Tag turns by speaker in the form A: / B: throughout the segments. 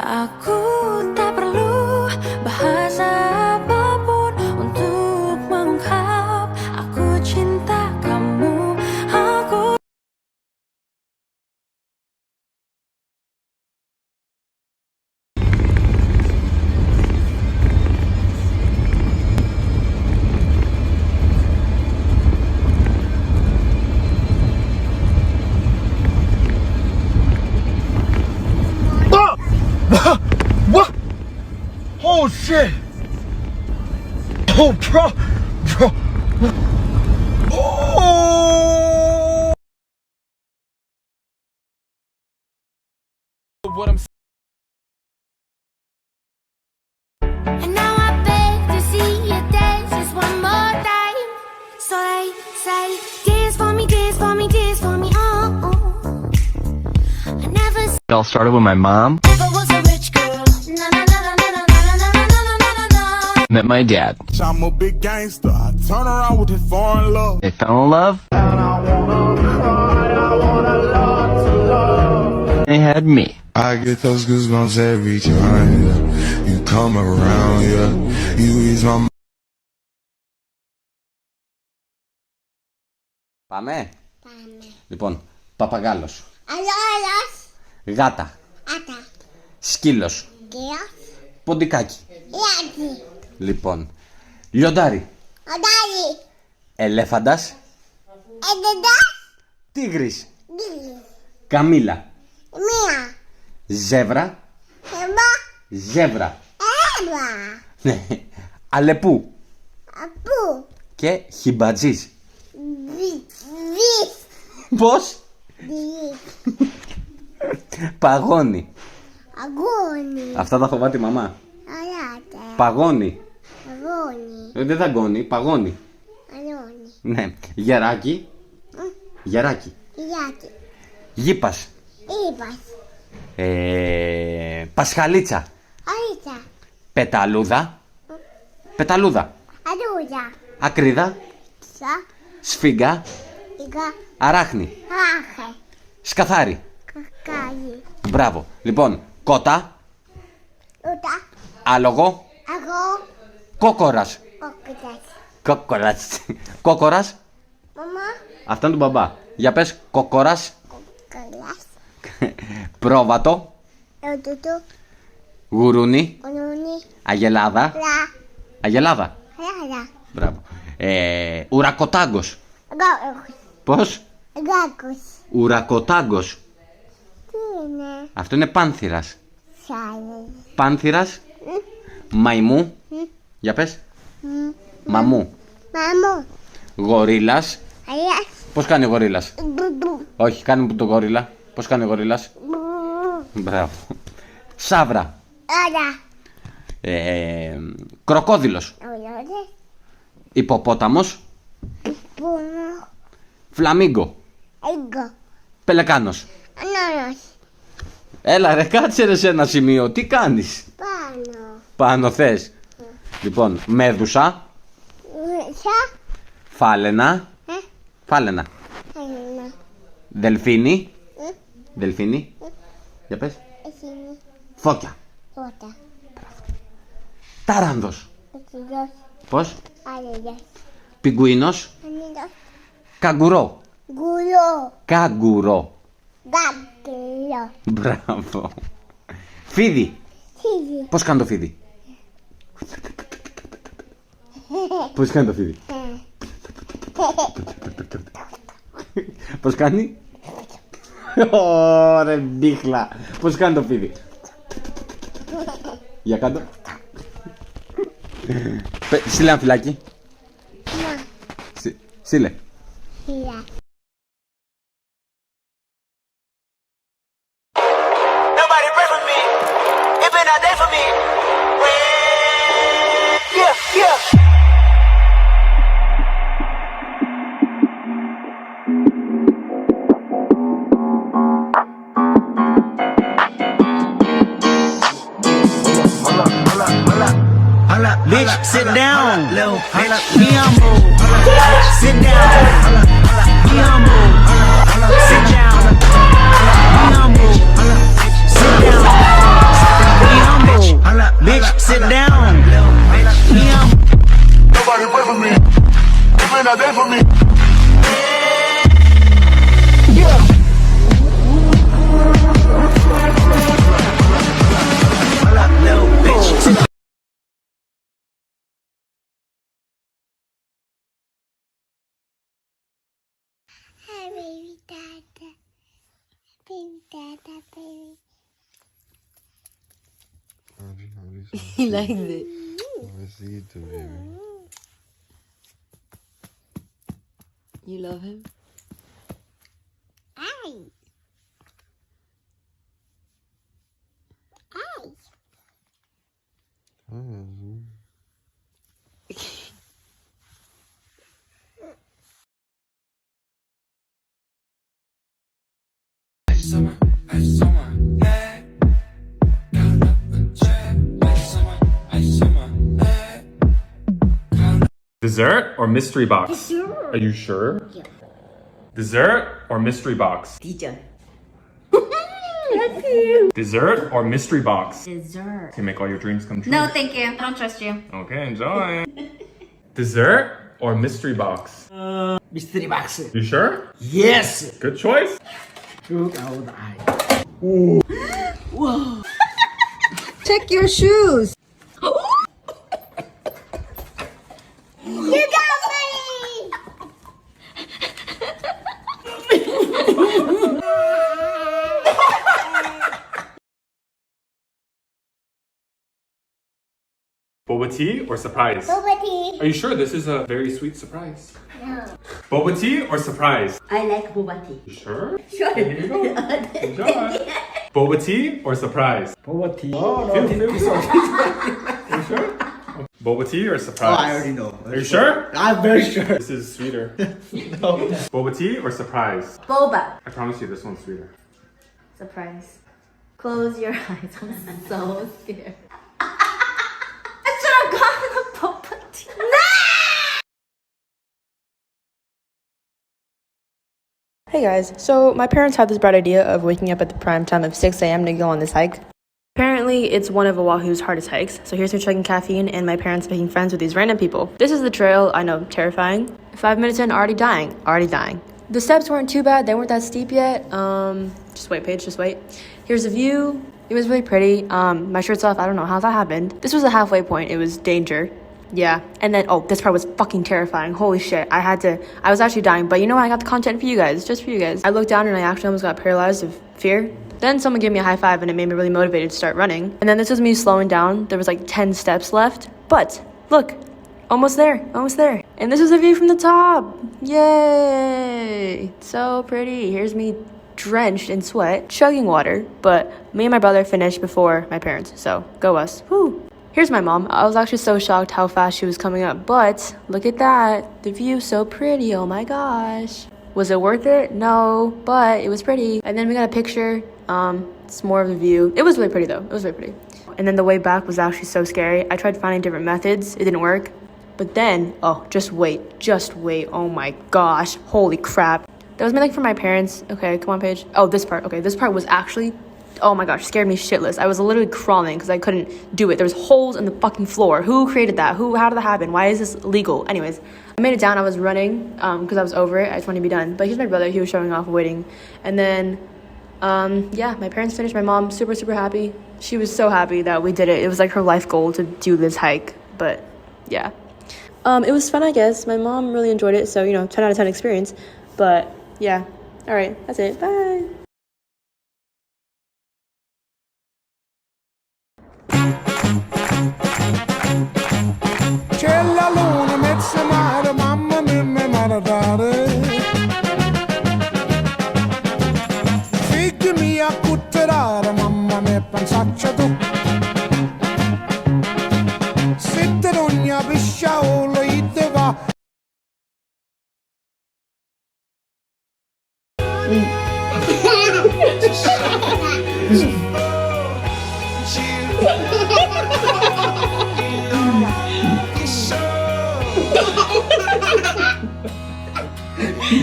A: Aku tak perlu bahasa apapun untuk mengungkap aku cinta kamu. Aku
B: What? Oh shit! Oh, bro! Oh! What I'm
A: And now I beg to see you dance just one more time. So they say, dance for me, dance for me, dance for me, oh, oh. I never
B: It all started with my mom
A: ever was a rich girl. Na na na na na na na na na na na na.
B: met my dad.
C: I'm a big gangster. I turn around with this foreign love.
B: They fell in love. They had me.
D: I get those goosebumps every time you come around, yeah. You ease my mind.
E: Πάμε.
F: Πάμε.
E: Λοιπόν, παπαγάλος,
F: Αλόλος.
E: γάτα,
F: Άτα.
E: σκύλος,
F: Κύριος.
E: ποντικάκι.
F: Ιάτσι.
E: Λοιπόν, λιοντάρι,
F: Οντάρι.
E: ελέφαντας,
F: Εντεντάς.
E: τίγρης,
F: Δίλη.
E: καμήλα,
F: Μία.
E: ζεύρα,
F: Εμπά.
E: ζεύρα,
F: Έμπα.
E: ναι, αλεπού
F: Απού.
E: και χιμπατζής.
F: Βις.
E: Πώς?
F: Δι.
E: Παγώνει.
F: Αγώνι.
E: Αυτά τα φοβάται η μαμά.
F: Αράτε.
E: Παγώνει.
F: Αγώνι.
E: Δεν δαγκώνει, παγώνει.
F: Αλώνι.
E: Ναι, γεράκι, γεράκι,
F: Ιάτσι.
E: γήπας,
F: Είπας.
E: πασχαλίτσα,
F: Αλίτσα.
E: πεταλούδα, πεταλούδα,
F: Αλούδα.
E: ακρίδα,
F: Σα.
E: σφίγγα,
F: Ιγα.
E: αράχνη,
F: Άχε.
E: σκαθάρι.
F: Κακάλι.
E: Μπράβο. Λοιπόν, κότα,
F: Ούτα.
E: άλογο,
F: Εγώ.
E: κόκορας.
F: Κόκκιτας.
E: Κόκορας. Κόκορας.
F: Μαμά.
E: Αυτό είναι του μπαμπά. Για πες, κόκορας.
F: Κόκκαλας.
E: Πρόβατο,
F: Οτούτου.
E: γουρούνι,
F: Ονούνι.
E: αγελάδα.
F: Λα.
E: Αγελάδα.
F: Λα.
E: Μπράβο. Ουρακοτάγκος.
F: Γκάκος.
E: Πώς?
F: Γκάκος.
E: Ουρακοτάγκος.
F: Τι είναι.
E: Αυτό είναι πάνθυρας.
F: Σάλε.
E: Πάνθυρας. Μαϊμού. Για πες. Μαμού.
F: Μαμού.
E: Γορίλας.
F: Αλιάς.
E: Πώς κάνει ο γορίλας?
F: Μπουμπου.
E: Όχι, κάνει μου το γορίλα. Πώς κάνει ο γορίλας?
F: Μπουμπου.
E: Μπράβο. Σάβρα.
F: Άρα.
E: Κροκόδιλος.
F: Ολόδες.
E: Υποπόταμος.
F: Πούνο.
E: Φλαμίγκο.
F: Έγκο.
E: Πελεκάνος.
F: Ανώνος.
E: Έλα ρε, κάτσε ρε σε ένα σημείο. Τι κάνεις?
F: Πάνω.
E: Πάνω θες. Λοιπόν, μέδουσα.
F: Σα.
E: Φάλαινα. Φάλαινα.
F: Ένα.
E: Δελφίνι. Δελφίνι. Για πες.
F: Εκείνη.
E: Φώκια.
F: Φώτα.
E: Τάρανδος.
F: Εκείνος.
E: Πώς?
F: Άλλες.
E: Πιγκουίνος.
F: Ανίδος.
E: Καγκουρό.
F: Γκουλό.
E: Καγκουρό.
F: Γκάγκελο.
E: Μπράβο. Φίδι.
F: Χίλι.
E: Πώς κάνει το φίδι? Πώς κάνει το φίδι? Πώς κάνει? Ωρε μπίχλα. Πώς κάνει το φίδι? Για κάτω. Στείλε ένα φυλάκι.
F: Να.
E: Στείλε.
F: Χίλια.
G: Nobody pray for me. It been a day for me. Yeah, yeah.
H: Bitch, sit down. Be humble. Sit down. Be humble. Sit down. Be humble. Sit down. bitch, sit down. Me, I'm
C: Nobody pray for me. It been a day for me.
H: hold up, little bitch.
F: Hi, baby dada. Baby dada, baby.
I: He likes it. You love him?
F: Hi. Hi.
J: Dessert or mystery box? Dessert. Are you sure?
F: Yeah.
J: Dessert or mystery box?
I: Teacher.
J: Dessert or mystery box?
K: Dessert.
J: Can make all your dreams come true.
K: No, thank you. I don't trust you.
J: Okay, enjoy. Dessert or mystery box?
H: Mystery box.
J: You sure?
H: Yes.
J: Good choice.
H: Look out the eye.
I: Check your shoes.
F: You got me!
J: Boba tea or surprise?
F: Boba tea.
J: Are you sure this is a very sweet surprise?
F: No.
J: Boba tea or surprise?
I: I like boba tea.
J: You sure?
I: Sure.
J: Here you go. Enjoy. Boba tea or surprise?
H: Boba tea.
J: Feel you sure? Boba tea or surprise?
H: Oh, I already know.
J: Are you sure?
H: I'm very sure.
J: This is sweeter. Boba tea or surprise?
K: Boba.
J: I promise you this one's sweeter.
K: Surprise. Close your eyes. I'm so scared. I should have gotten a boba tea.
L: Hey guys, so my parents had this bright idea of waking up at the prime time of 6 a.m. to go on this hike. Apparently, it's one of Oahu's hardest hikes, so here's me chugging caffeine and my parents making friends with these random people. This is the trail, I know, terrifying. 5 minutes in, already dying. The steps weren't too bad, they weren't that steep yet. Just wait, Paige, just wait. Here's the view. It was really pretty. My shirt's off, I don't know how that happened. This was a halfway point, it was danger. Yeah, and then, oh, this part was fucking terrifying. Holy shit, I was actually dying, but you know what? I got the content for you guys, just for you guys. I looked down and I actually almost got paralyzed of fear. Then someone gave me a high five and it made me really motivated to start running. And then this was me slowing down. There was like 10 steps left, but look, almost there. And this is a view from the top. Yay, so pretty. Here's me drenched in sweat, chugging water, but me and my brother finished before my parents, so go us. Woo. Here's my mom. I was actually so shocked how fast she was coming up, but look at that. The view's so pretty, oh my gosh. Was it worth it? No, but it was pretty. And then we got a picture. It's more of the view. It was really pretty though, it was really pretty. And then the way back was actually so scary. I tried finding different methods, it didn't work. But then, oh, just wait, oh my gosh, holy crap. That was mainly for my parents. Okay, come on, Paige. Oh, this part, okay, this part was actually, oh my gosh, scared me shitless. I was literally crawling because I couldn't do it. There's holes in the fucking floor. Who created that? How did that happen? Why is this legal? Anyways, I made it down. I was running because I was over it. I just wanted to be done. But here's my brother. He was showing off, waiting. And then, yeah, my parents finished. My mom, super, super happy. She was so happy that we did it. It was like her life goal to do this hike. But, yeah. It was fun, I guess. My mom really enjoyed it. So, 10 out of 10 experience. But, yeah. All right, that's it. Bye.
C: C'è la luna, mezza mare, mamma mia, mi maradare. Figli mia, cutterare, mamma mia, pensaccia tu. Se te non ne pisciaolo, ite va.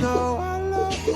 C: No, I love you.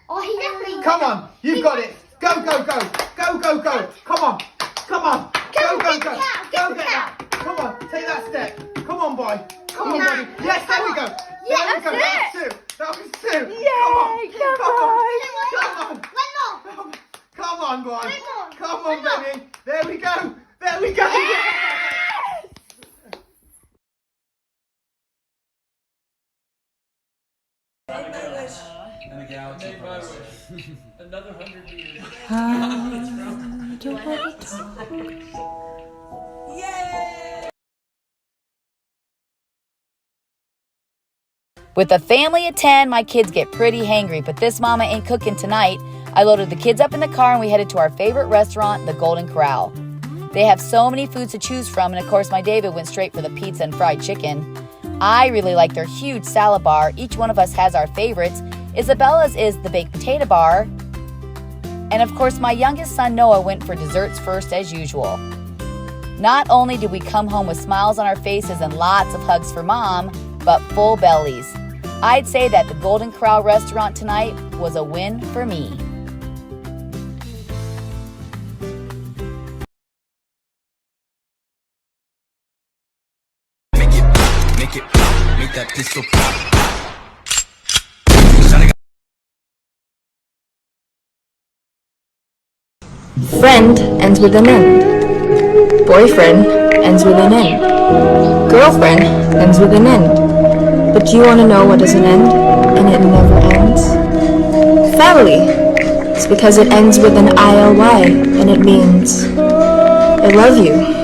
F: Oh, he definitely.
G: Come on, you've got it. Go, go, go. Go, go, go. Come on. Come on. Go, go, go. Go get that. Come on, take that step. Come on, boy. Come on, buddy. Yes, there we go. There we go. That was 2. That was 2. Come on.
F: One more.
G: Come on, boy.
F: One more.
G: Come on, baby. There we go. There we go.
J: Another 100 years.
I: With a family of 10, my kids get pretty hangry, but this mama ain't cooking tonight. I loaded the kids up in the car and we headed to our favorite restaurant, the Golden Corral. They have so many foods to choose from, and of course my David went straight for the pizza and fried chicken. I really like their huge salad bar. Each one of us has our favorites. Isabella's is the baked potato bar. And of course my youngest son Noah went for desserts first as usual. Not only did we come home with smiles on our faces and lots of hugs for mom, but full bellies. I'd say that the Golden Corral restaurant tonight was a win for me.
G: Make that pistol pop.
L: Friend ends with an N. Boyfriend ends with an N. Girlfriend ends with an N. But do you want to know what doesn't end? And it never ends? Family. It's because it ends with an ILY, and it means I love you.